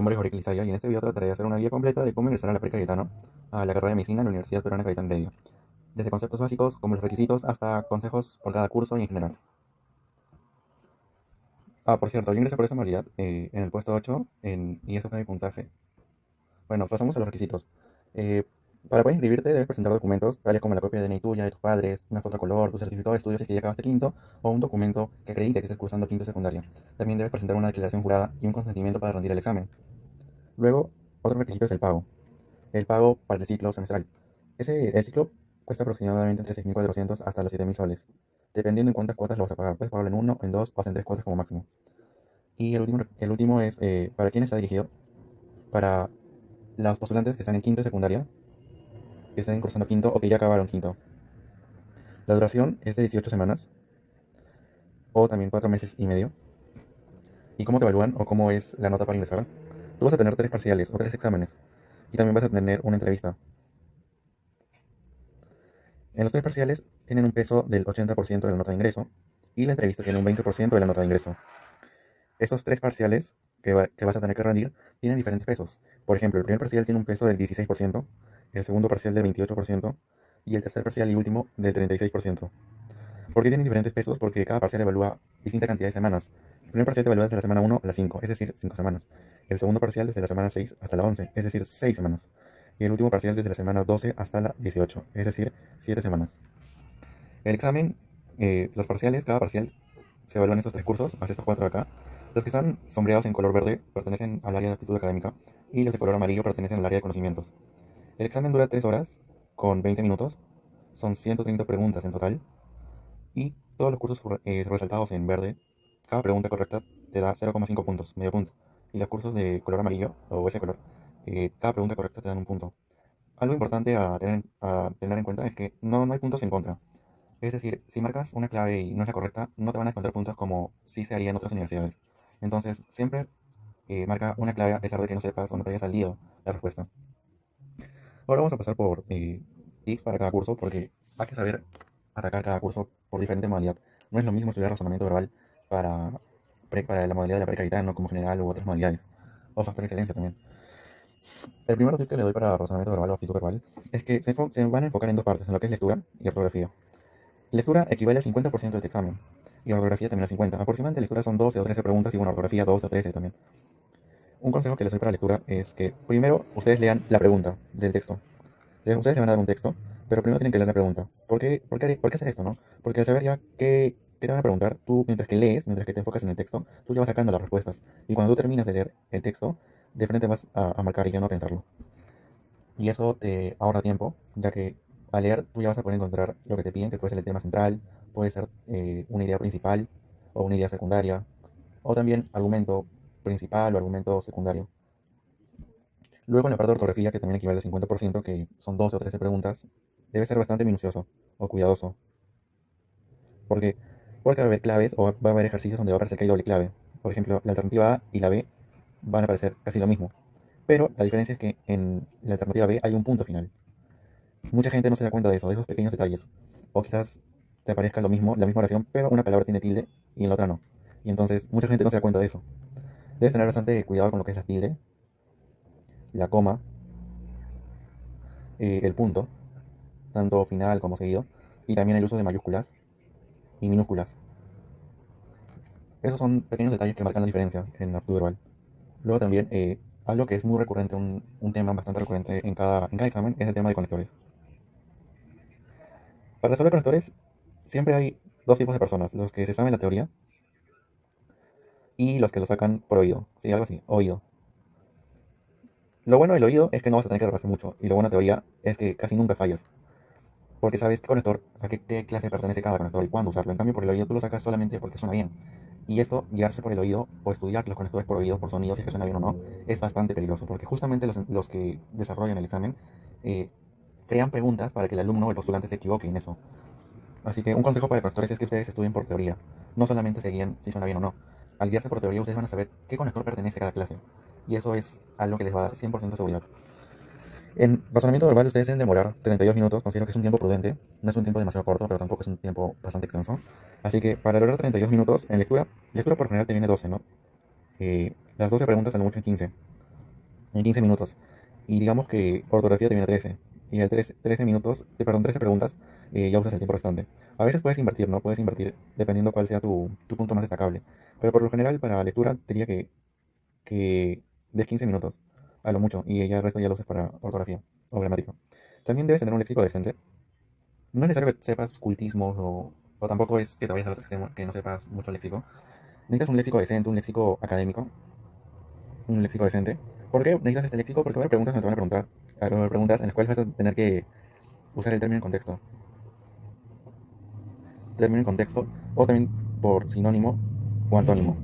Nombre es Jorge Lizaya y en este video trataré de hacer una guía completa de cómo ingresar a la Cayetano, a la carrera de medicina en la Universidad Peruana Cayetano Heredia, desde conceptos básicos como los requisitos hasta consejos por cada curso y en general. Por cierto, yo ingresé por esa modalidad en el puesto 8 y eso fue mi puntaje. Bueno, pasamos a los requisitos. Eh, para poder inscribirte debes presentar documentos tales como la copia de DNI tuya, de tus padres, una foto a color, tu certificado de estudios si es que ya acabaste quinto o un documento que acredite que estés cursando quinto secundaria. También debes presentar una declaración jurada y un consentimiento para rendir el examen. Luego, otro requisito es el pago. El pago para el ciclo semestral. El ciclo cuesta aproximadamente entre 6.400 hasta los 7.000 soles, dependiendo en cuántas cuotas lo vas a pagar. Puedes pagarlo en uno, en dos o hasta en tres cuotas como máximo. Y el último es para quién está dirigido. Para los postulantes que están en quinto de secundaria, que están cursando quinto o que ya acabaron quinto. La duración es de 18 semanas o también 4 meses y medio. ¿Y cómo te evalúan o cómo es la nota para ingresar? Tú vas a tener 3 parciales o 3 exámenes y también vas a tener una entrevista. En los 3 parciales tienen un peso del 80% de la nota de ingreso y la entrevista tiene un 20% de la nota de ingreso. Estos 3 parciales que vas a tener que rendir tienen diferentes pesos. Por ejemplo, el primer parcial tiene un peso del 16%, el segundo parcial del 28% y el tercer parcial y último del 36%. ¿Por qué tienen diferentes pesos? Porque cada parcial evalúa distinta cantidad de semanas. El primer parcial te evalúa desde la semana 1 a la 5, es decir, 5 semanas. El segundo parcial desde la semana 6 hasta la 11, es decir, 6 semanas. Y el último parcial desde la semana 12 hasta la 18, es decir, 7 semanas. El examen, los parciales, cada parcial se evalúan estos 3 cursos, más estos 4 de acá. Los que están sombreados en color verde pertenecen al área de aptitud académica y los de color amarillo pertenecen al área de conocimientos. El examen dura 3 horas con 20 minutos, son 130 preguntas en total y todos los cursos resaltados en verde, cada pregunta correcta te da 0,5 puntos, medio punto. Y los cursos de color amarillo o ese color, cada pregunta correcta te dan un punto. Algo importante a tener en cuenta es que no hay puntos en contra. Es decir, si marcas una clave y no es la correcta, no te van a descontar puntos como sí se haría en otras universidades. Entonces, siempre marca una clave a pesar de que no sepas o no te haya salido la respuesta. Ahora vamos a pasar por tips para cada curso, porque hay que saber atacar cada curso por diferente modalidad. No es lo mismo estudiar razonamiento verbal para, para la modalidad de la precaditano como general u otras modalidades, o factor de excelencia también. El primer tip que le doy para razonamiento verbal o aptitud verbal es que se van a enfocar en dos partes, en lo que es lectura y ortografía. Lectura equivale al 50% del examen. Y ortografía también al 50%. Aproximadamente lectura son 12 o 13 preguntas y bueno, ortografía 12 o 13 también. Un consejo que les doy para lectura es que primero ustedes lean la pregunta del texto. Ustedes le van a dar un texto, pero primero tienen que leer la pregunta. ¿Por qué hacer esto, no? Porque al saber ya qué te van a preguntar, tú mientras que lees, mientras que te enfocas en el texto, tú ya vas sacando las respuestas. Y cuando tú terminas de leer el texto, de frente vas a marcar y ya no a pensarlo. Y eso te ahorra tiempo, ya que al leer tú ya vas a poder encontrar lo que te piden, que puede ser el tema central, puede ser una idea principal o una idea secundaria, o también argumento principal o argumento secundario. Luego en la parte de ortografía, que también equivale al 50%, que son 12 o 13 preguntas, debe ser bastante minucioso o cuidadoso, porque, porque va a haber claves o va a haber ejercicios donde va a parecer que hay doble clave. Por ejemplo, la alternativa A y la B van a parecer casi lo mismo, pero la diferencia es que en la alternativa B hay un punto final. Mucha gente no se da cuenta de esos pequeños detalles. O quizás te parezca lo mismo, la misma oración, pero una palabra tiene tilde y en la otra no. Y entonces mucha gente no se da cuenta de eso. Debes tener bastante cuidado con lo que es la tilde, la coma, el punto, tanto final como seguido, y también el uso de mayúsculas y minúsculas. Esos son pequeños detalles que marcan la diferencia en aptitud verbal. Luego también, algo que es muy recurrente, un tema bastante recurrente en cada examen, es el tema de conectores. Para resolver conectores, siempre hay dos tipos de personas, los que se saben la teoría y los que lo sacan por oído. Sí, algo así, oído. Lo bueno del oído es que no vas a tener que repasar mucho, y lo bueno de teoría es que casi nunca fallas, porque sabes qué conector, a qué clase pertenece cada conector y cuándo usarlo. En cambio, por el oído tú lo sacas solamente porque suena bien. Y esto, guiarse por el oído o estudiar los conectores por oído, por sonido, si es que suena bien o no, es bastante peligroso, porque justamente los que desarrollan el examen eh, crean preguntas para que el alumno o el postulante se equivoque en eso. Así que un consejo para conectores es que ustedes estudien por teoría, no solamente se guíen si suena bien o no. Al guiarse por teoría, ustedes van a saber qué conector pertenece a cada clase, y eso es algo que les va a dar 100% de seguridad. En razonamiento verbal ustedes deben demorar 32 minutos, considero que es un tiempo prudente, no es un tiempo demasiado corto, pero tampoco es un tiempo bastante extenso. Así que para lograr 32 minutos en lectura por general te viene 12, ¿no? Las 12 preguntas salen mucho en 15. en 15 minutos. Y digamos que ortografía te viene 13. Y el 13 minutos, perdón, 13 preguntas, ya usas el tiempo restante. A veces puedes invertir, ¿no? Puedes invertir dependiendo cuál sea tu punto más destacable. Pero por lo general, para lectura, te diría que des 15 minutos, a lo mucho, y ya el resto ya lo usas para ortografía o gramática. También debes tener un léxico decente. No es necesario que sepas cultismos o tampoco es que te vayas al otro extremo, que no sepas mucho léxico. Necesitas un léxico decente, un léxico académico, un léxico decente. ¿Por qué necesitas este léxico? Porque va a haber preguntas que te van a preguntar. Va a haber preguntas en las cuales vas a tener que usar el término en contexto. Término en contexto o también por sinónimo o antónimo.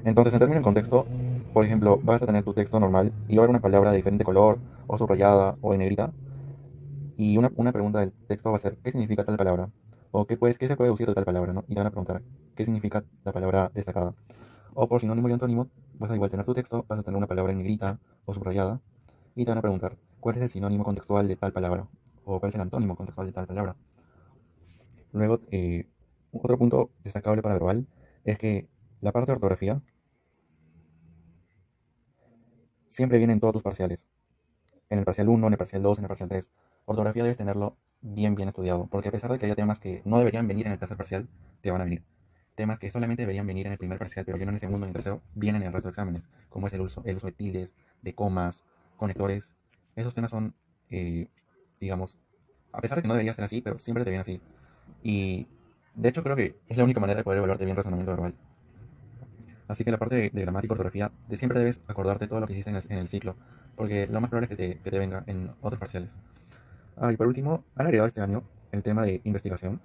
Entonces, en término en contexto, por ejemplo, vas a tener tu texto normal y va a haber una palabra de diferente color o subrayada o en negrita. Y una pregunta del texto va a ser, ¿qué significa tal palabra? O qué se puede deducir de tal palabra, ¿no? Y te van a preguntar, ¿qué significa la palabra destacada? O por sinónimo y antónimo, vas a igual tener tu texto, vas a tener una palabra en negrita o subrayada, y te van a preguntar, ¿cuál es el sinónimo contextual de tal palabra? O ¿cuál es el antónimo contextual de tal palabra? Luego, otro punto destacable para verbal es que la parte de ortografía siempre viene en todos tus parciales. En el parcial uno, en el parcial 2, en el parcial 3. Ortografía debes tenerlo bien estudiado, porque a pesar de que haya temas que no deberían venir en el tercer parcial, te van a venir. Temas que solamente deberían venir en el primer parcial, pero ya no en el segundo ni en el tercero, vienen en el resto de exámenes, como es el uso de tildes, de comas, conectores. Esos temas son, eh, digamos, a pesar de que no debería ser así, pero siempre te vienen así. Y de hecho creo que es la única manera de poder evaluarte bien razonamiento verbal. Así que la parte de gramática y ortografía, siempre debes acordarte todo lo que hiciste en el ciclo, porque lo más probable es que te venga en otros parciales. Ah, y por último, han agregado este año el tema de investigación.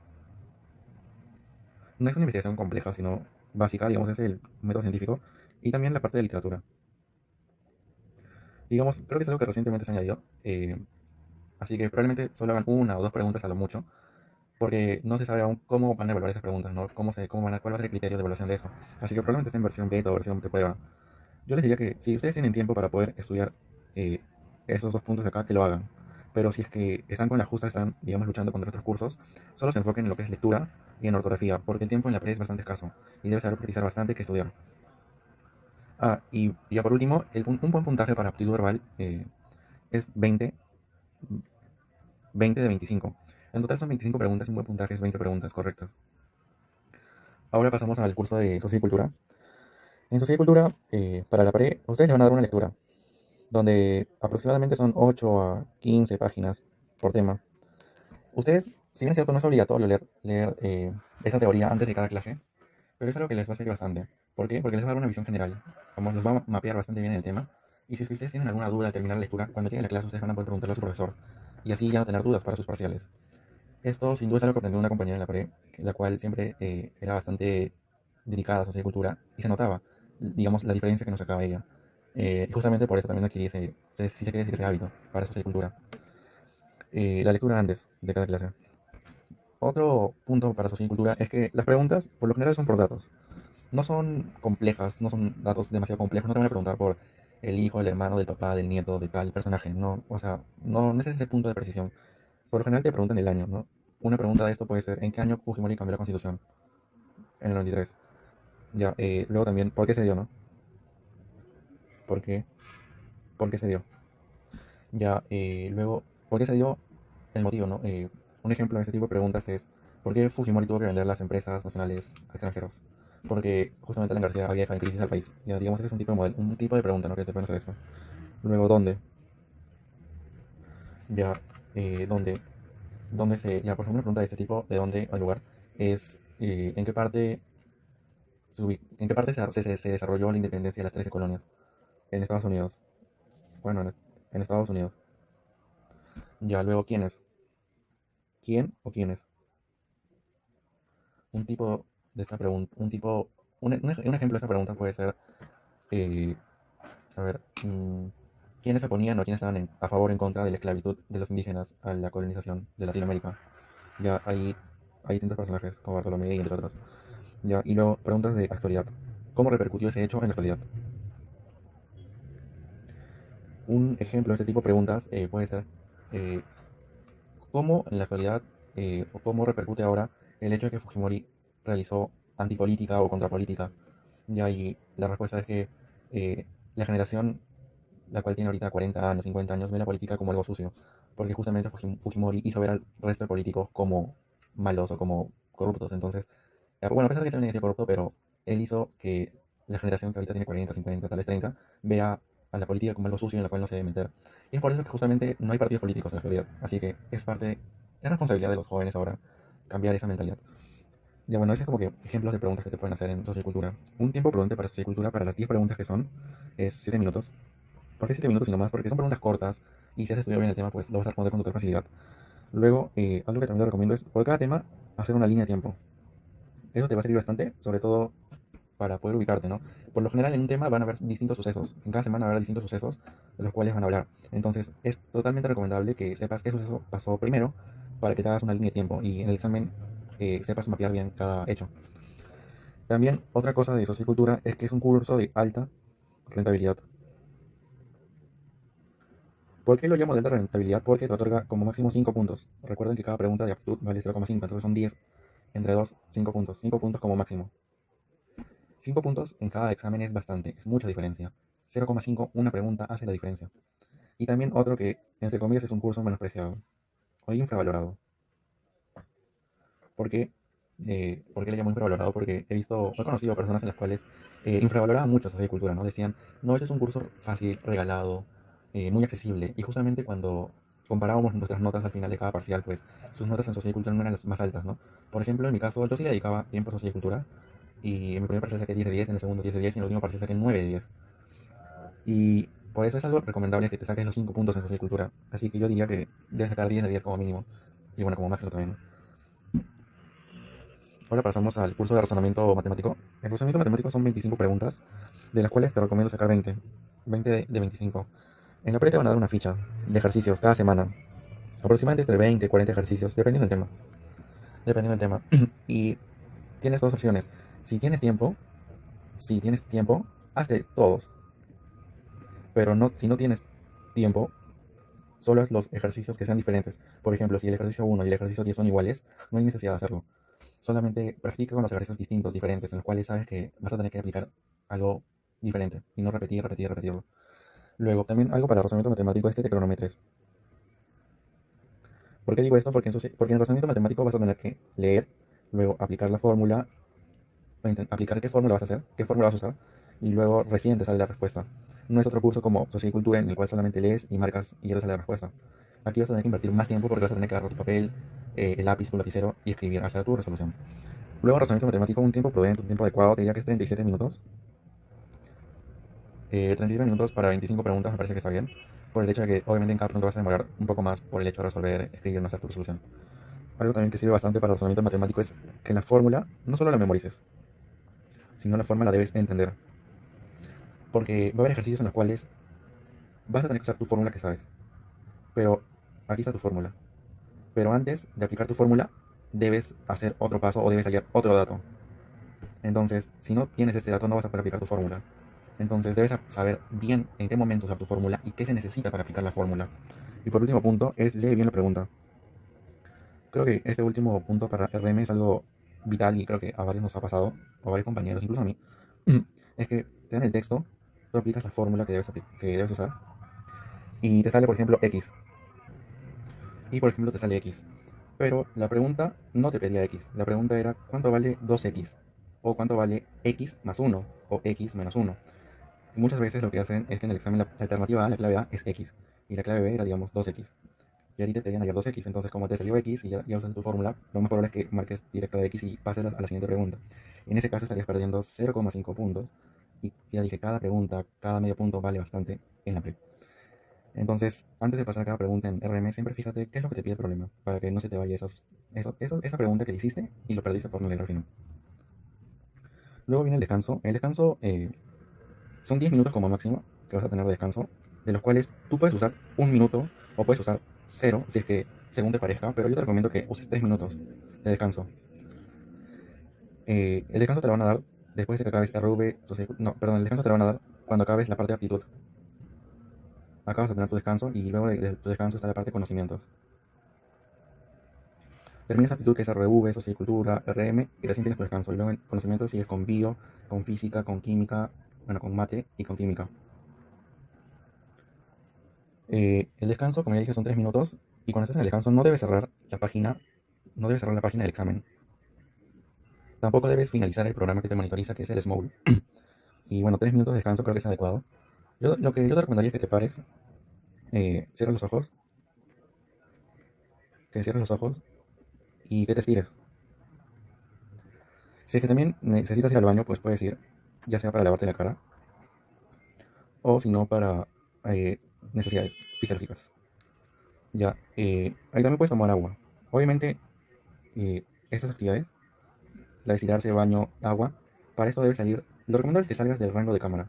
No es una investigación compleja, sino básica, digamos, es el método científico. Y también la parte de literatura. Digamos, creo que es algo que recientemente se ha añadido. Así que probablemente solo hagan una o dos preguntas a lo mucho, porque no se sabe aún cómo van a evaluar esas preguntas, ¿no? Cuál va a ser el criterio de evaluación de eso. Así que probablemente esté en versión beta o versión de prueba. Yo les diría que si ustedes tienen tiempo para poder estudiar eh, esos dos puntos de acá, que lo hagan. Pero si es que están con la justa, están, digamos, luchando contra otros cursos, solo se enfoquen en lo que es lectura y en ortografía, porque el tiempo en la pre es bastante escaso y debes saber priorizar bastante que estudiar. Ah, y ya por último, un buen puntaje para aptitud verbal es 20 de 25. En total son 25 preguntas y un buen puntaje es 20 preguntas correctas. Ahora pasamos al curso de Sociedad y Cultura. En Sociedad y Cultura, para la pre, ustedes le van a dar una lectura, donde aproximadamente son 8 a 15 páginas por tema. Ustedes, si bien es cierto, no es obligatorio leer esa teoría antes de cada clase, pero es algo que les va a servir bastante. ¿Por qué? Porque les va a dar una visión general. Vamos, los va a mapear bastante bien el tema. Y si ustedes tienen alguna duda al terminar la lectura, cuando lleguen a la clase ustedes van a poder preguntarle a su profesor. Y así ya no tener dudas para sus parciales. Esto sin duda es algo que aprendió una compañera de la pre, la cual siempre era bastante dedicada a sociedad y cultura. Y se notaba, digamos, la diferencia que nos sacaba ella. Y justamente por eso también adquirí si se quiere decir, ese hábito para sociedad y cultura. La lectura antes de cada clase. Otro punto para sociedad y cultura es que las preguntas por lo general son por datos. No son complejas, no son datos demasiado complejos. No te van a preguntar por el hijo, el hermano, del papá, del nieto, de tal personaje. No, o sea, no es ese punto de precisión. Por lo general te preguntan el año, ¿no? Una pregunta de esto puede ser, ¿en qué año Fujimori cambió la constitución? En el 93. Ya, luego también, ¿por qué se dio, no? ¿Por qué? ¿Por qué se dio? Ya, luego, ¿por qué se dio? El motivo, ¿no? Un ejemplo de este tipo de preguntas es, ¿por qué Fujimori tuvo que vender las empresas nacionales a extranjeros? Porque justamente Alan García había dejado en crisis al país. Ya, digamos, ese es un tipo de pregunta, ¿no? Que te pueden hacer eso. Luego, ¿dónde? Ya, ¿dónde? Ya, por ejemplo, una pregunta de este tipo, ¿de dónde al lugar? Es, ¿en qué parte se desarrolló la independencia de las 13 colonias? En Estados Unidos. Bueno, en Estados Unidos. Ya, luego, ¿quiénes? ¿Quién o quiénes? Un tipo de esta pregunta, un ejemplo de esta pregunta puede ser, eh, a ver, ¿quiénes se oponían o quiénes estaban a favor o en contra de la esclavitud de los indígenas a la colonización de Latinoamérica? Ya hay distintos personajes, como Bartolomé y entre otros. Ya, y luego preguntas de actualidad. ¿Cómo repercutió ese hecho en la actualidad? Un ejemplo de este tipo de preguntas puede ser, eh, ¿cómo en la actualidad o cómo repercute ahora el hecho de que Fujimori realizó antipolítica o contrapolítica? Ya, y la respuesta es que la generación la cual tiene ahorita 40 años, 50 años, ve la política como algo sucio, porque justamente Fujimori hizo ver al resto de políticos como malos o como corruptos. Entonces, bueno, a pesar de que también es corrupto, pero él hizo que la generación que ahorita tiene 40, 50, tal vez 30, vea a la política como algo sucio en la cual no se debe meter. Y es por eso que justamente no hay partidos políticos en la actualidad. Así que es responsabilidad de los jóvenes ahora cambiar esa mentalidad. Ya bueno, ese es como que ejemplos de preguntas que te pueden hacer en sociocultura. Un tiempo prudente para sociocultura, para las 10 preguntas que son, es 7 minutos. ¿Por qué 7 minutos y no más? Porque son preguntas cortas y si has estudiado bien el tema, pues lo vas a responder con total facilidad. Luego, algo que también te recomiendo es, por cada tema, hacer una línea de tiempo. Eso te va a servir bastante, sobre todo para poder ubicarte, ¿no? Por lo general en un tema van a haber distintos sucesos. En cada semana va a haber distintos sucesos de los cuales van a hablar. Entonces es totalmente recomendable que sepas qué suceso pasó primero para que te hagas una línea de tiempo y en el examen sepas mapear bien cada hecho. También otra cosa de sociocultura es que es un curso de alta rentabilidad. ¿Por qué lo llamo de alta rentabilidad? Porque te otorga como máximo 5 puntos. Recuerden que cada pregunta de aptitud vale 0,5, entonces son 10 entre 2, 5 puntos. 5 puntos como máximo. 5 puntos en cada examen es bastante, es mucha diferencia. 0,5, una pregunta hace la diferencia. Y también otro que, entre comillas, es un curso menospreciado o infravalorado. ¿Por qué? ¿Por qué le llamo infravalorado? Porque he conocido personas en las cuales infravaloraban mucho esa cultura, ¿no? Decían, no, este es un curso fácil, regalado, muy accesible. Y justamente cuando comparábamos nuestras notas al final de cada parcial, pues sus notas en sociedad y cultura no eran las más altas, ¿no? Por ejemplo, en mi caso, yo sí le dedicaba tiempo a sociedad y cultura. Y en mi primer parcial saqué 10 de 10, en el segundo 10 de 10 y en el último parcial saqué 9 de 10. Y por eso es algo recomendable que te saques los 5 puntos en sociedad y cultura. Así que yo diría que debes sacar 10 de 10 como mínimo. Y bueno, como máximo también, ¿no? Ahora pasamos al curso de razonamiento matemático. El razonamiento matemático son 25 preguntas, de las cuales te recomiendo sacar 20. 20 de 25. En la pre te van a dar una ficha de ejercicios cada semana. Aproximadamente entre 20 y 40 ejercicios, dependiendo del tema. Dependiendo del tema. Y tienes dos opciones. Si tienes tiempo, si tienes tiempo, hazte todos. Pero no, si no tienes tiempo, solo haz los ejercicios que sean diferentes. Por ejemplo, si el ejercicio 1 y el ejercicio 10 son iguales, no hay necesidad de hacerlo. Solamente practica con los ejercicios distintos, diferentes, en los cuales sabes que vas a tener que aplicar algo diferente y no repetir, repetir, repetirlo. Luego, también algo para el razonamiento matemático es que te cronometres. ¿Por qué digo esto? Porque en el razonamiento matemático vas a tener que leer, luego aplicar la fórmula, aplicar qué fórmula vas a hacer, qué fórmula vas a usar, y luego recién te sale la respuesta. No es otro curso como Sociedad y Cultura en el cual solamente lees y marcas y ya te sale la respuesta. Aquí vas a tener que invertir más tiempo porque vas a tener que agarrar tu papel, el lápiz, tu lapicero y escribir, hacer tu resolución. Luego, razonamiento matemático, un tiempo prudente, un tiempo adecuado, te diría que es 37 minutos. 37 minutos para 25 preguntas me parece que está bien. Por el hecho de que obviamente en cada pregunta vas a demorar un poco más por el hecho de resolver, escribir, no hacer tu resolución. Algo también que sirve bastante para el razonamiento matemático es que la fórmula no solo la memorices, sino la forma la debes entender. Porque va a haber ejercicios en los cuales vas a tener que usar tu fórmula que sabes. Pero aquí está tu fórmula. Pero antes de aplicar tu fórmula, debes hacer otro paso o debes hallar otro dato. Entonces, si no tienes este dato, no vas a poder aplicar tu fórmula. Entonces, debes saber bien en qué momento usar tu fórmula y qué se necesita para aplicar la fórmula. Y por último punto, es lee bien la pregunta. Creo que este último punto para RM es algo vital y creo que a varios nos ha pasado, a varios compañeros, incluso a mí. Es que te dan el texto, tú aplicas la fórmula que debes usar y te sale, por ejemplo, X. Y por ejemplo, te sale X. Pero la pregunta no te pedía X. La pregunta era ¿cuánto vale 2X? O ¿cuánto vale X más 1? O X menos 1. Y muchas veces lo que hacen es que en el examen la alternativa A, la clave A, es X. Y la clave B era, digamos, 2X. Y a ti te pedían hallar 2X. Entonces, como te salió X y ya usas tu fórmula, lo más probable es que marques directo de X y pases a la siguiente pregunta. En ese caso estarías perdiendo 0,5 puntos. Y ya dije, cada pregunta, cada medio punto vale bastante en la pre. Entonces, antes de pasar a cada pregunta en RM, siempre fíjate qué es lo que te pide el problema, para que no se te vaya esa pregunta que le hiciste y lo perdiste por no leer al final. Luego viene el descanso. El descanso son 10 minutos como máximo que vas a tener de descanso, de los cuales tú puedes usar un minuto o puedes usar cero, si es que según te parezca, pero yo te recomiendo que uses 3 minutos de descanso. El descanso te lo van a dar después de que acabes RV, no, perdón, el descanso te lo van a dar cuando acabes la parte de aptitud. Acabas de tener tu descanso y luego de tu descanso está la parte de conocimientos. Terminas aptitud que es RV, Sociedad y Cultura, RM, y recién tienes tu descanso. Y luego en conocimiento sigues con bio, con física, con química, bueno, con mate y con química. El descanso, como ya dije, son 3 minutos y cuando estés en el descanso no debes cerrar la página, no debes cerrar la página del examen. Tampoco debes finalizar el programa que te monitoriza, que es el Small. Y bueno, 3 minutos de descanso creo que es adecuado. Lo que yo te recomendaría es que te pares, cierres los ojos, que cierres los ojos y que te estires. Si es que también necesitas ir al baño, pues puedes ir, ya sea para lavarte la cara o si no para eh, necesidades fisiológicas. Ya, ahí también puedes tomar agua. Obviamente, estas actividades, la de estirarse, baño, agua, para esto debes salir. Lo recomendable es que salgas del rango de cámara.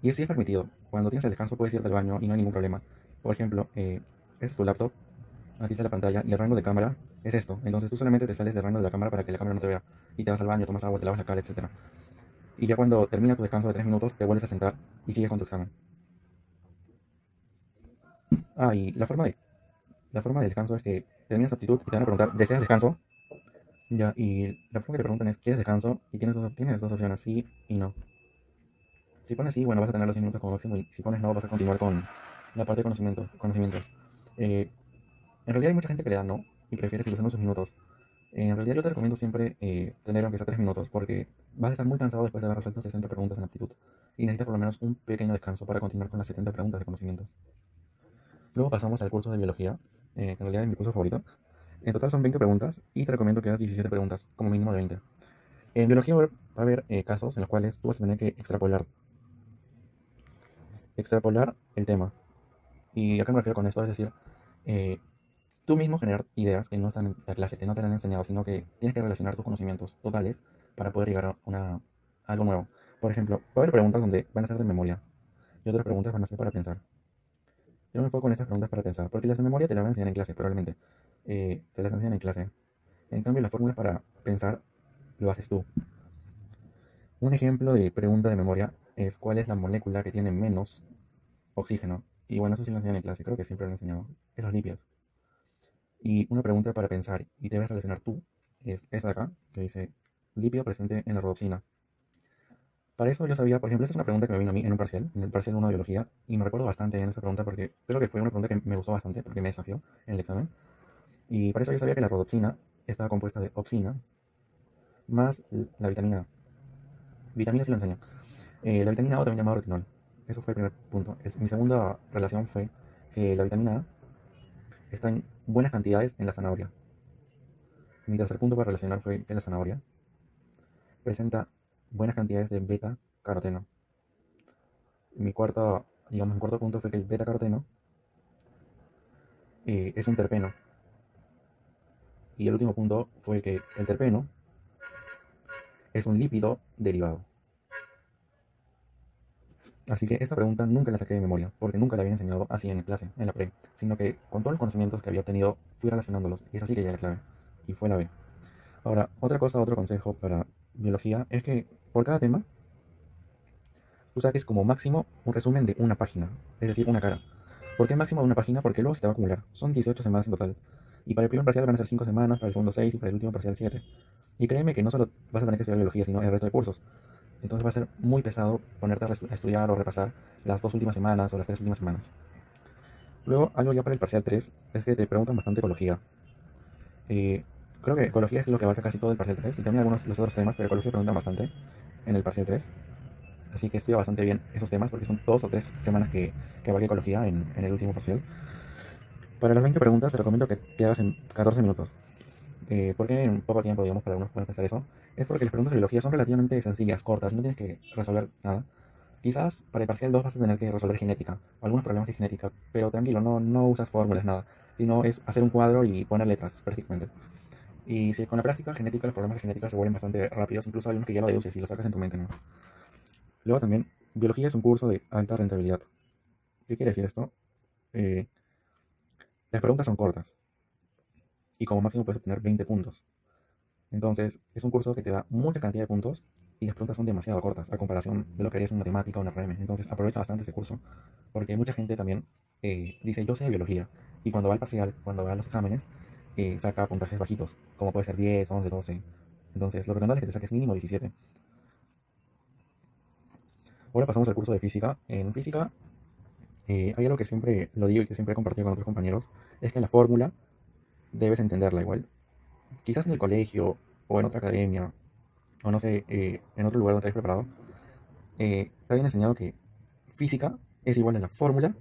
Y sí es permitido. Cuando tienes el descanso puedes irte al baño y no hay ningún problema. Por ejemplo, esta es tu laptop, aquí está la pantalla y el rango de cámara es esto. Entonces tú solamente te sales del rango de la cámara para que la cámara no te vea. Y te vas al baño, tomas agua, te lavas la cara, etcétera. Y ya cuando termina tu descanso de 3 minutos, te vuelves a sentar y sigues con tu examen. Ah, y la forma de descanso es que terminas aptitud y te van a preguntar, ¿deseas descanso? Ya, y la forma que te preguntan es, ¿quieres descanso? Y tienes dos opciones, sí y no. Si pones sí, bueno, vas a tener los 100 minutos como máximo, y si pones no, vas a continuar con la parte de conocimientos. Eh, en realidad hay mucha gente que le da no y prefiere seguir usando sus minutos. En realidad yo te recomiendo siempre tener aunque sea 3 minutos, porque vas a estar muy cansado después de haber resuelto 60 preguntas en aptitud. Y necesitas por lo menos un pequeño descanso para continuar con las 70 preguntas de conocimientos. Luego pasamos al curso de biología, que en realidad es mi curso favorito. En total son 20 preguntas y te recomiendo que hagas 17 preguntas, como mínimo de 20. En biología va a haber casos en los cuales tú vas a tener que extrapolar el tema. ¿Y a qué me refiero con esto? Es decir, eh, tú mismo generar ideas que no están en la clase, que no te han enseñado, sino que tienes que relacionar tus conocimientos totales para poder llegar a algo nuevo. Por ejemplo, va a haber preguntas donde van a ser de memoria y otras preguntas van a ser para pensar. Yo me enfoco en estas preguntas para pensar, porque las de memoria te las van a enseñar en clase, probablemente. Te las enseñan en clase. En cambio, las fórmulas para pensar lo haces tú. Un ejemplo de pregunta de memoria es cuál es la molécula que tiene menos oxígeno. Y bueno, eso sí lo enseñan en clase, creo que siempre lo han enseñado. Es los lípidos. Y una pregunta para pensar y debes relacionar tú es esta de acá, que dice lípido presente en la rodopsina. Para eso yo sabía, por ejemplo, esta es una pregunta que me vino a mí en un parcial, en el parcial 1 de biología, y me recuerdo bastante en esa pregunta porque creo que fue una pregunta que me gustó bastante porque me desafió en el examen. Y para eso yo sabía que la rodopsina estaba compuesta de opsina más la vitamina A. Vitamina sí lo enseño. La vitamina A, o también llamada retinol. Eso fue el primer punto. Mi segunda relación fue que la vitamina A está en buenas cantidades en la zanahoria. Mi tercer punto para relacionar fue que la zanahoria presenta buenas cantidades de beta caroteno. Mi cuarto punto fue que el beta caroteno es un terpeno. Y el último punto fue que el terpeno es un lípido derivado. Así que esta pregunta nunca la saqué de memoria, porque nunca la había enseñado así en clase, en la pre, sino que con todos los conocimientos que había obtenido fui relacionándolos, y es así que llegué a la clave, y fue la B. Ahora, otro consejo para biología es que por cada tema tú saques como máximo un resumen de una página, es decir, una cara. ¿Por qué máximo de una página? Porque luego se te va a acumular. Son 18 semanas en total. Y para el primer parcial van a ser 5 semanas, para el segundo 6 y para el último parcial 7. Y créeme que no solo vas a tener que estudiar biología, sino el resto de cursos. Entonces va a ser muy pesado ponerte a estudiar o repasar las 2 últimas semanas o las 3 últimas semanas. Luego, algo ya para el parcial 3 es que te preguntan bastante ecología. Eh, Creo que ecología es lo que abarca casi todo el parcial 3 y también algunos de los otros temas, pero ecología preguntan bastante en el parcial 3. Así que estudia bastante bien esos temas porque son 2 o 3 semanas que abarca ecología en el último parcial. Para las 20 preguntas te recomiendo que hagas en 14 minutos. ¿Por qué en poco tiempo, digamos, para algunos pueden pensar eso? Es porque las preguntas de biología son relativamente sencillas, cortas, no tienes que resolver nada. Quizás para el parcial 2 vas a tener que resolver genética, o algunos problemas de genética, pero tranquilo, no usas fórmulas, nada, sino es hacer un cuadro y poner letras prácticamente. Y si con la práctica genética los problemas de genética se vuelven bastante rápidos, incluso hay unos que ya lo deduces y lo sacas en tu mente, ¿no? Luego también, biología es un curso de alta rentabilidad. ¿Qué quiere decir esto? Eh, las preguntas son cortas y como máximo puedes obtener 20 puntos. Entonces, es un curso que te da mucha cantidad de puntos y las preguntas son demasiado cortas a comparación de lo que harías en matemática o en RM. Entonces, aprovecha bastante ese curso porque mucha gente también dice, yo sé de biología y cuando va al parcial, cuando va a los exámenes, saca puntajes bajitos, como puede ser 10, 11, 12. Entonces, lo recomendable es que te saques mínimo 17. Ahora pasamos al curso de física. En física hay algo que siempre lo digo y que siempre he compartido con otros compañeros, es que la fórmula debes entenderla igual. Quizás en el colegio o en otra academia, o no sé, en otro lugar donde te hayas preparado, te habían enseñado que física es igual a la fórmula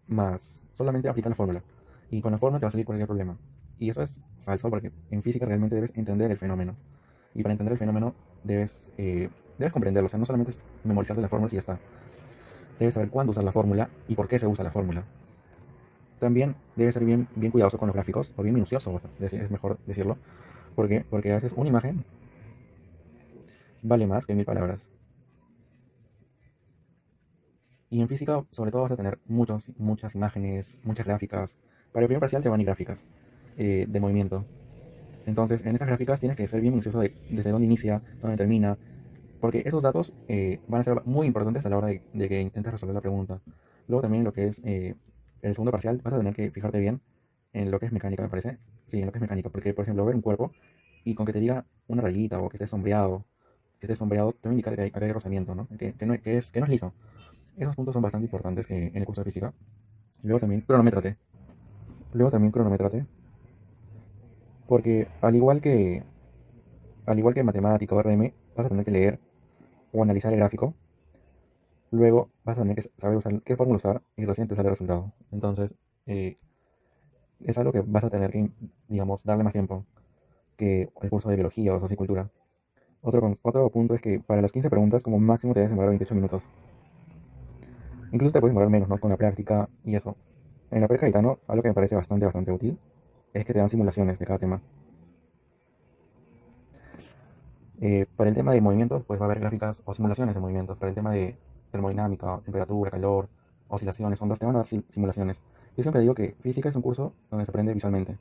más solamente aplicar la fórmula. Y con la fórmula te va a salir cualquier problema. Y eso es falso porque en física realmente debes entender el fenómeno. Y para entender el fenómeno debes comprenderlo. O sea, no solamente es memorizarte la fórmula y ya está. Debes saber cuándo usar la fórmula y por qué se usa la fórmula. También debes ser bien cuidadoso con los gráficos, o bien minucioso, es mejor decirlo. ¿Por qué? Porque a veces una imagen vale más que 1000 palabras. Y en física, sobre todo, vas a tener muchas imágenes, muchas gráficas. Para el primer parcial te van a ir gráficas de movimiento. Entonces, en esas gráficas tienes que ser bien minucioso de desde dónde inicia, dónde termina, porque esos datos van a ser muy importantes a la hora de que intentes resolver la pregunta. Luego también lo que es el segundo parcial, vas a tener que fijarte bien en lo que es mecánica, me parece. Sí, en lo que es mecánica, porque por ejemplo, ver un cuerpo y con que te diga una rayita o que esté sombreado, te va a indicar que hay rozamiento, ¿no? Que no es liso. Esos puntos son bastante importantes en el curso de física. Luego también cronométrate. Luego también cronométrate, porque al igual que matemática o RM, vas a tener que leer o analizar el gráfico. Luego vas a tener que saber usar qué fórmula usar y recién te sale el resultado. Entonces, eh, es algo que vas a tener que, digamos, darle más tiempo que el curso de biología o sociocultura. Otro punto es que para las 15 preguntas, como máximo te debes demorar 28 minutos. Incluso te puedes demorar menos, ¿no? Con la práctica y eso. En la Cayetano, algo que me parece bastante útil es que te dan simulaciones de cada tema. Para el tema de movimientos, pues va a haber gráficas o simulaciones de movimientos. Para el tema de termodinámica, temperatura, calor, oscilaciones, ondas, te van a dar simulaciones. Yo siempre digo que física es un curso donde se aprende visualmente.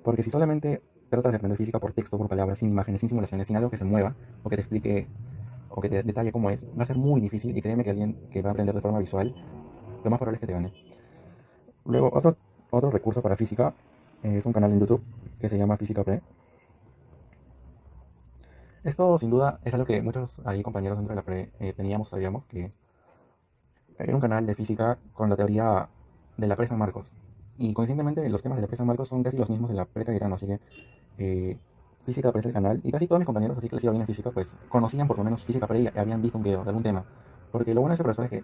Porque si solamente tratas de aprender física por texto, por palabras, sin imágenes, sin simulaciones, sin algo que se mueva, o que te explique, o que te detalle cómo es, va a ser muy difícil. Y créeme que alguien que va a aprender de forma visual, lo más probable es que te gane. Luego, otro recurso para física es un canal en YouTube que se llama Física Pre. Esto sin duda es algo que muchos ahí compañeros dentro de la pre teníamos, sabíamos que era un canal de física con la teoría de la pre San Marcos. Y coincidentemente los temas de la pre San Marcos son casi los mismos de la pre Cayetano, así que eh, física pre es el canal. Y casi todos mis compañeros, así que les iba bien en física, pues conocían por lo menos física pre y habían visto un video de algún tema. Porque lo bueno de ese profesor es que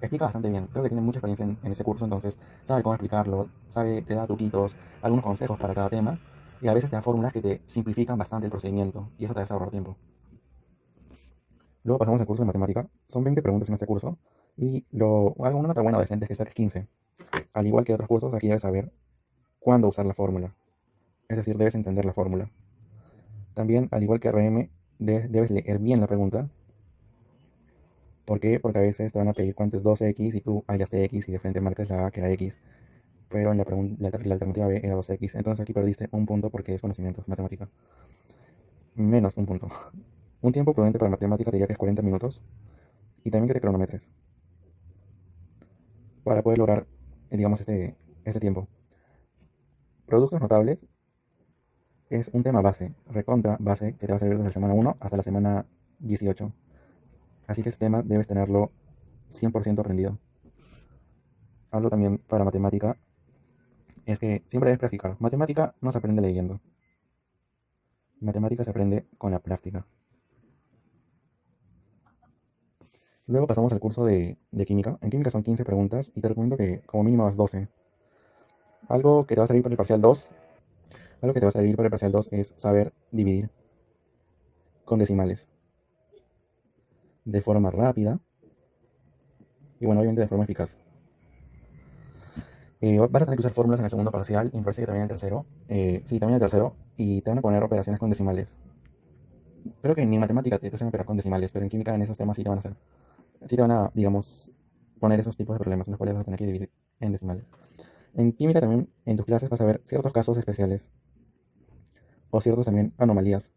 explica bastante bien. Creo que tiene mucha experiencia en ese curso, entonces sabe cómo explicarlo, te da truquitos, algunos consejos para cada tema. Y a veces te da fórmulas que te simplifican bastante el procedimiento. Y eso te hace ahorrar tiempo. Luego pasamos al curso de matemática. Son 20 preguntas en este curso. Y una nota buena o decente es que saques 15. Al igual que otros cursos, aquí debes saber cuándo usar la fórmula. Es decir, debes entender la fórmula. También, al igual que RM, debes leer bien la pregunta. ¿Por qué? Porque a veces te van a pedir cuánto es 2x y tú hallaste x y de frente marcas la A que era x. Pero en la alternativa B era 2x. Entonces aquí perdiste un punto porque es conocimientos, matemática. Menos un punto. Un tiempo prudente para matemática te diría que es 40 minutos. Y también que te cronometres para poder lograr, digamos, este tiempo. Productos notables es un tema base, recontra base, que te va a servir desde la semana 1 hasta la semana 18. Así que este tema debes tenerlo 100% aprendido. Hablo también para matemática, es que siempre debes practicar. Matemática no se aprende leyendo. Matemática se aprende con la práctica. Luego pasamos al curso de química. En química son 15 preguntas y te recomiendo que como mínimo hagas 12. Algo que te va a servir para el parcial 2, algo que te va a servir para el parcial 2 es saber dividir con decimales de forma rápida y bueno, obviamente de forma eficaz. Vas a tener que usar fórmulas en el segundo parcial y me parece que también en el tercero. Sí, también en el tercero. Y te van a poner operaciones con decimales. Creo que ni en matemática te hacen operar con decimales, pero en química en esos temas sí te van a hacer. Sí te van a, digamos, poner esos tipos de problemas en los cuales vas a tener que dividir en decimales. En química también, en tus clases vas a ver ciertos casos especiales o ciertas también anomalías.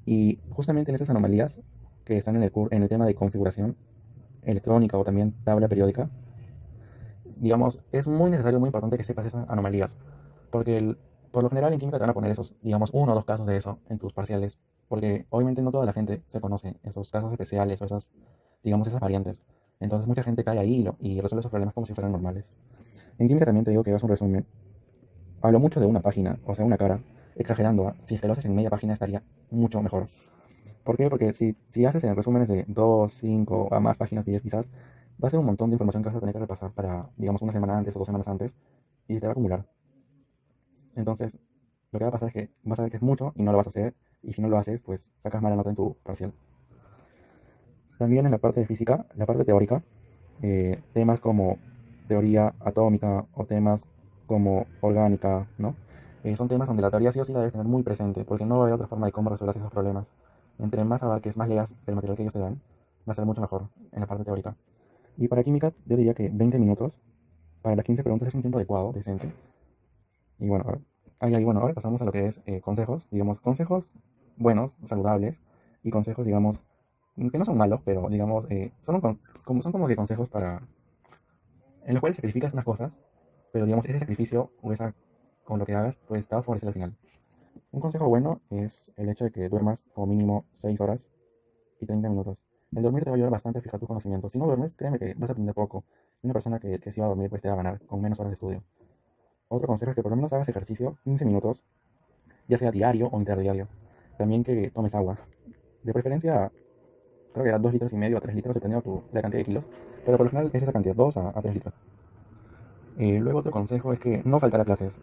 Y justamente en esas anomalías que están en el tema de configuración electrónica o también tabla periódica, digamos, es muy necesario, muy importante que sepas esas anomalías, porque por lo general en química te van a poner esos, digamos, uno o dos casos de eso en tus parciales, porque obviamente no toda la gente se conoce esos casos especiales o esas, digamos, esas variantes. Entonces mucha gente cae ahí y resuelve esos problemas como si fueran normales. En química también te digo que hagas un resumen. Hablo mucho de una página, o sea, una cara, exagerando. Si es que lo haces en media página estaría mucho mejor. ¿Por qué? Porque si haces en resúmenes de 2, 5 a más páginas, 10 quizás, va a ser un montón de información que vas a tener que repasar para, digamos, una semana antes o 2 semanas antes y se te va a acumular. Entonces, lo que va a pasar es que vas a ver que es mucho y no lo vas a hacer. Y si no lo haces, pues sacas mala nota en tu parcial. También en la parte de física, la parte teórica, temas como teoría atómica o temas como orgánica, ¿no? Son temas donde la teoría sí o sí la debes tener muy presente, porque no va a haber otra forma de cómo resolver esos problemas. Entre más abarques, más leas del material que ellos te dan, va a ser mucho mejor en la parte teórica. Y para química, yo diría que 20 minutos para las 15 preguntas es un tiempo adecuado, decente. Y bueno, bueno, ahora pasamos a lo que es consejos, digamos, consejos buenos, saludables, y consejos, digamos, que no son malos, pero digamos, son como que consejos en los cuales sacrificas unas cosas, pero digamos, ese sacrificio con lo que hagas, pues te va a favorecer al final. Un consejo bueno es el hecho de que duermas como mínimo 6 horas y 30 minutos. El dormir te va a ayudar bastante a fijar tus conocimientos. Si no duermes, créeme que vas a aprender poco. Y una persona que sí va a dormir, pues te va a ganar con menos horas de estudio. Otro consejo es que por lo menos hagas ejercicio 15 minutos, ya sea diario o interdiario. También que tomes agua. De preferencia, creo que era 2 litros y medio a 3 litros, dependiendo de la cantidad de kilos. Pero por lo general es esa cantidad, 2 a 3 litros. Luego otro consejo es que no faltar a clases.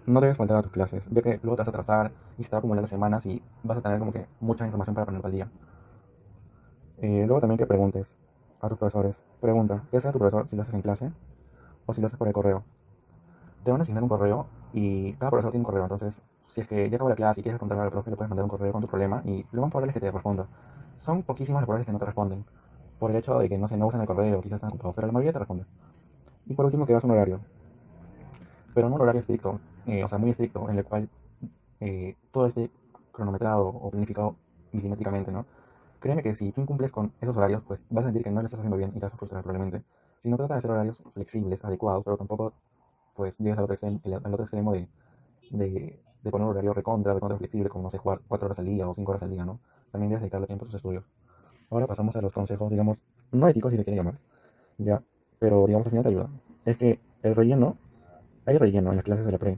No debes faltar a tus clases. Ve que luego te vas a atrasar y se te va a acumular las semanas y vas a tener como que mucha información para ponerte al día. Luego también que preguntes a tus profesores. Pregunta, ¿qué sea tu profesor si lo haces en clase o si lo haces por el correo? Te van a asignar un correo y cada profesor tiene un correo. Entonces, si es que ya acabó la clase y quieres preguntarle al profe, le puedes mandar un correo con tu problema y lo más probable es que te responda. Son poquísimos los profesores que no te responden. Por el hecho de que no se no usan el correo, quizás están ocupados, pero la mayoría te responde. Y por último, que das un horario. Pero no un horario estricto, o sea, muy estricto, en el cual todo esté cronometrado o planificado milimétricamente, ¿no? Créeme que si tú incumples con esos horarios, pues vas a sentir que no lo estás haciendo bien y te vas a frustrar probablemente. Si no trata de hacer horarios flexibles, adecuados, pero tampoco pues llegas al otro extremo de poner un horario recontra flexible, como no sé, jugar 4 horas al día o 5 horas al día, ¿no? También debes dedicarle tiempo a tus estudios. Ahora pasamos a los consejos, digamos, no éticos si se quiere llamar, ya, pero digamos al final te ayuda. Es que hay relleno en las clases de la pre.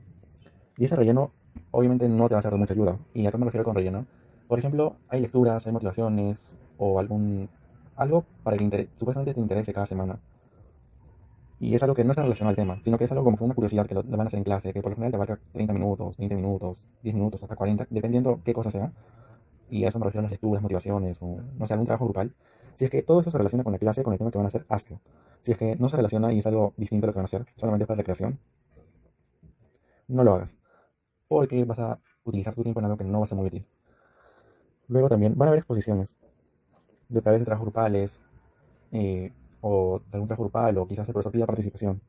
Y ese relleno obviamente no te va a ser de mucha ayuda. ¿Y a qué me refiero con relleno? Por ejemplo, hay lecturas, hay motivaciones o algo para que supuestamente te interese cada semana. Y es algo que no está relacionado al tema, sino que es algo como que una curiosidad que lo van a hacer en clase, que por lo general te abarca 30 minutos, 20 minutos, 10 minutos, hasta 40, dependiendo qué cosa sea. Y a eso me refiero a las lecturas, motivaciones o, no sé, algún trabajo grupal. Si es que todo eso se relaciona con la clase, con el tema que van a hacer, hazlo. Si es que no se relaciona y es algo distinto a lo que van a hacer, solamente para recreación, no lo hagas. Porque vas a utilizar tu tiempo en algo que no va a ser muy útil. Luego también van a haber exposiciones de tal vez de trabajos grupales eh, o de algún trabajo grupal o quizás el profesor pida participación.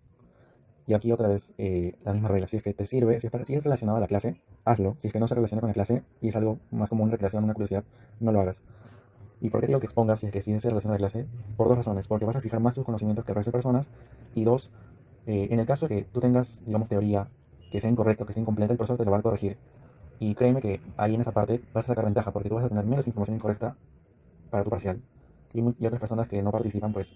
Y aquí otra vez la misma regla. Si es que te sirve, si es relacionado a la clase, hazlo. Si es que no se relaciona con la clase y es algo más como una recreación, una curiosidad, no lo hagas. ¿Y por qué digo que expongas si es que sí se relaciona a la clase? Por dos razones. Porque vas a fijar más tus conocimientos que el resto de personas. Y dos, en el caso que tú tengas, digamos, teoría que sea incorrecta, que sea incompleta, el profesor te lo va a corregir. Y créeme que ahí en esa parte vas a sacar ventaja porque tú vas a tener menos información incorrecta para tu parcial. Y otras personas que no participan, pues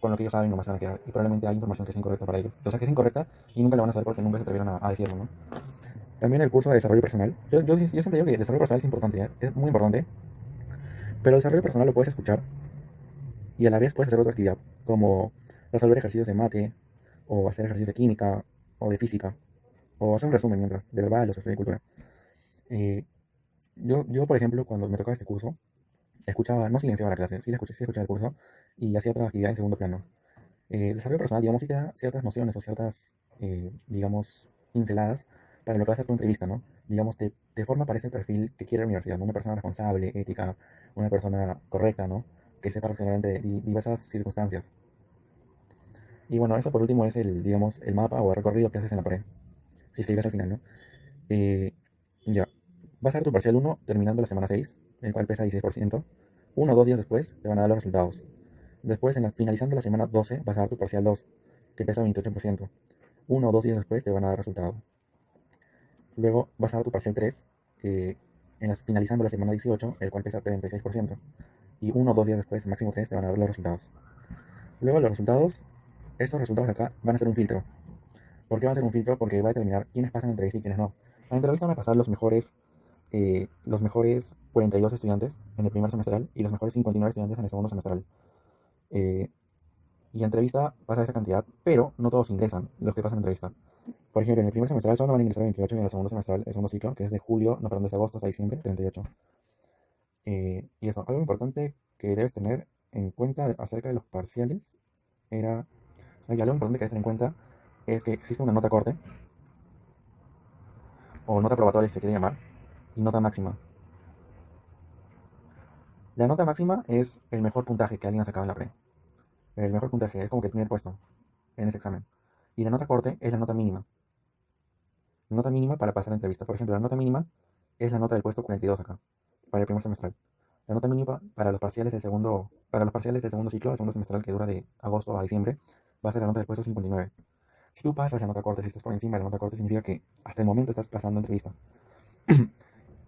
con lo que ellos saben nomás se van a quedar. Y probablemente hay información que es incorrecta para ellos. O sea, que es incorrecta y nunca la van a saber porque nunca se atrevieron a decirlo, ¿no? También el curso de desarrollo personal. Yo siempre digo que desarrollo personal es importante, ¿eh? Es muy importante. Pero el desarrollo personal lo puedes escuchar y a la vez puedes hacer otra actividad, como resolver ejercicios de mate, o hacer ejercicios de química, o de física, o hacer un resumen mientras, de verbal o sea, de cultura. Eh, yo, por ejemplo, cuando me tocaba este curso, escuchaba, no silenciaba la clase, sí escuchaba el curso y hacía otra actividad en segundo plano. Desarrollo personal, digamos, sí te da ciertas nociones o ciertas, digamos, pinceladas para lo que va a ser tu entrevista, ¿no? Digamos, te forma para ese perfil que quiere la universidad, ¿no? Una persona responsable, ética, una persona correcta, ¿no? Que sepa reaccionar ante diversas circunstancias. Y bueno, eso por último es digamos, el mapa o el recorrido que haces en la pared, si es que llegas al final, ¿no? Eh, ya, vas a ver tu parcial uno terminando la semana 6 el cual pesa 16%. 1 o 2 días después te van a dar los resultados. Después, finalizando la semana 12 vas a dar tu parcial 2 que pesa 28%. 1 o 2 días después te van a dar resultado. Luego vas a dar tu parcial 3 finalizando la semana 18 el cual pesa 36%. Y 1 o 2 días después, máximo 3, te van a dar los resultados. Luego los resultados, estos resultados de acá van a ser un filtro. ¿Por qué va a ser un filtro? Porque va a determinar quiénes pasan la entrevista y quiénes no. A la entrevista van a pasar los mejores 42 estudiantes en el primer semestral y los mejores 59 estudiantes en el segundo semestral. Eh, y a entrevista pasa esa cantidad, pero no todos ingresan los que pasan entrevista. Por ejemplo, en el primer semestral solo van a ingresar 28 y en el segundo semestral, el segundo ciclo, que es de julio, no, perdón, desde agosto hasta diciembre, 38. Y eso, algo importante que debes tener en cuenta acerca de los parciales era, algo importante que debes tener en cuenta es que existe una nota corte, o nota probatoria si se quiere llamar, y nota máxima. La nota máxima es el mejor puntaje que alguien ha sacado en la pre. El mejor puntaje es como que el primer puesto en ese examen. Y la nota corte es la nota mínima. Nota mínima para pasar la entrevista. Por ejemplo, la nota mínima es la nota del puesto 42 acá, para el primer semestral. La nota mínima para los parciales del segundo ciclo, el segundo semestral que dura de agosto a diciembre, va a ser la nota del puesto 59. Si tú pasas la nota corte, si estás por encima de la nota corte, significa que hasta el momento estás pasando entrevista.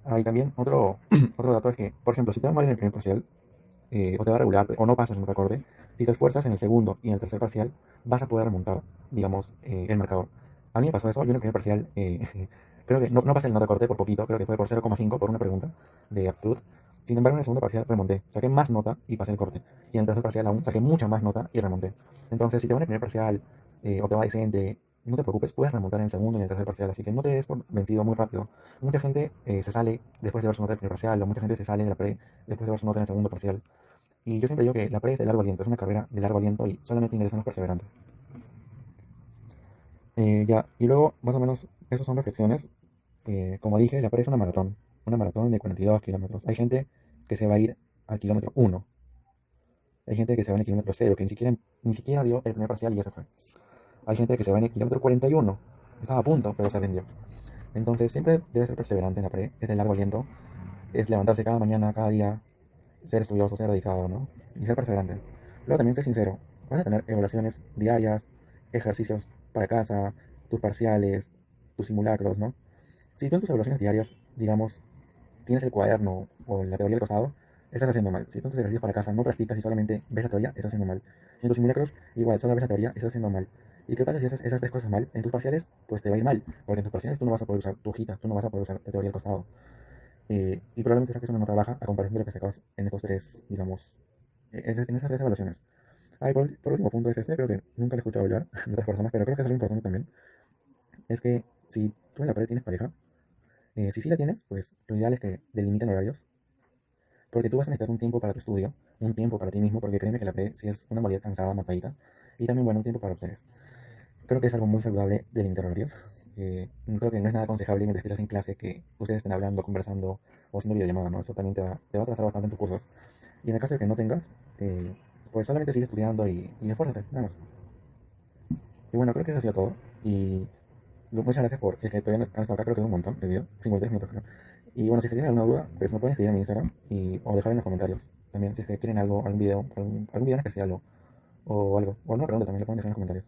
Ahí también otro dato es que, por ejemplo, si te va mal en el primer parcial, o te va a regular, o no pasas la nota corte, si te esfuerzas en el segundo y en el tercer parcial, vas a poder remontar, digamos, el marcador. A mí me pasó eso, yo en el primer parcial, creo que no pasé el nota corte por poquito, creo que fue por 0,5 por una pregunta de aptitud. Sin embargo, en el segundo parcial remonté, saqué más nota y pasé el corte. Y en el tercer parcial aún saqué mucha más nota y remonté. Entonces, si te va en el primer parcial o te va decente, no te preocupes, puedes remontar en el segundo y en el tercer parcial, así que no te des por vencido muy rápido. Mucha gente se sale después de ver su nota del primer parcial, o mucha gente se sale de la pre después de ver su nota en el segundo parcial. Y yo siempre digo que la pre es de largo aliento, es una carrera de largo aliento y solamente ingresan los perseverantes. Ya, y luego, más o menos, esas son reflexiones. Como dije, la pre es una maratón de 42 kilómetros. Hay gente que se va a ir al kilómetro 1, hay gente que se va en el kilómetro 0, que ni siquiera dio el primer parcial y ya se fue. Hay gente que se va en el kilómetro 41, estaba a punto, pero se rindió. Entonces, siempre debe ser perseverante en la pre, es de largo aliento, es levantarse cada mañana, cada día, ser estudioso, ser dedicado, ¿no? Y ser perseverante. Luego también ser sincero. Vas a tener evaluaciones diarias, ejercicios para casa, tus parciales, tus simulacros, ¿no? Si tú en tus evaluaciones diarias, digamos, tienes el cuaderno o la teoría del costado, estás haciendo mal. Si tú en tus ejercicios para casa no practicas y solamente ves la teoría, estás haciendo mal. Si en tus simulacros, igual, solo ves la teoría, estás haciendo mal. ¿Y qué pasa si haces esas tres cosas mal? En tus parciales, pues te va a ir mal. Porque en tus parciales tú no vas a poder usar tu hojita, tú no vas a poder usar la teoría del costado. Y probablemente saques una nota baja a comparación de lo que sacabas en estos tres, digamos, en esas tres evaluaciones. Ah, y por último punto es este, creo que nunca lo he escuchado hablar de otras personas, pero creo que es algo importante también. Es que si tú en la pared tienes pareja, si sí la tienes, pues lo ideal es que delimiten horarios, porque tú vas a necesitar un tiempo para tu estudio, un tiempo para ti mismo, porque créeme que la pared sí es una modalidad cansada, matadita, y también, bueno, un tiempo para ustedes. Creo que es algo muy saludable delimitar horarios. Creo que no es nada aconsejable mientras que estás en clase que ustedes estén hablando, conversando o haciendo videollamada, ¿no? Eso también te va a atrasar bastante en tus cursos. Y en el caso de que no tengas, eh, pues solamente sigue estudiando y esfuérzate, nada más. Y bueno, creo que eso ha sido todo. Y muchas gracias por, si es que todavía han estado acá, creo que es un montón de video, 53 minutos creo. Y bueno, si es que tienen alguna duda, pues me pueden escribir en mi Instagram o dejar en los comentarios. También, si es que quieren algo, algún video en especial o algo. O una pregunta también, lo pueden dejar en los comentarios.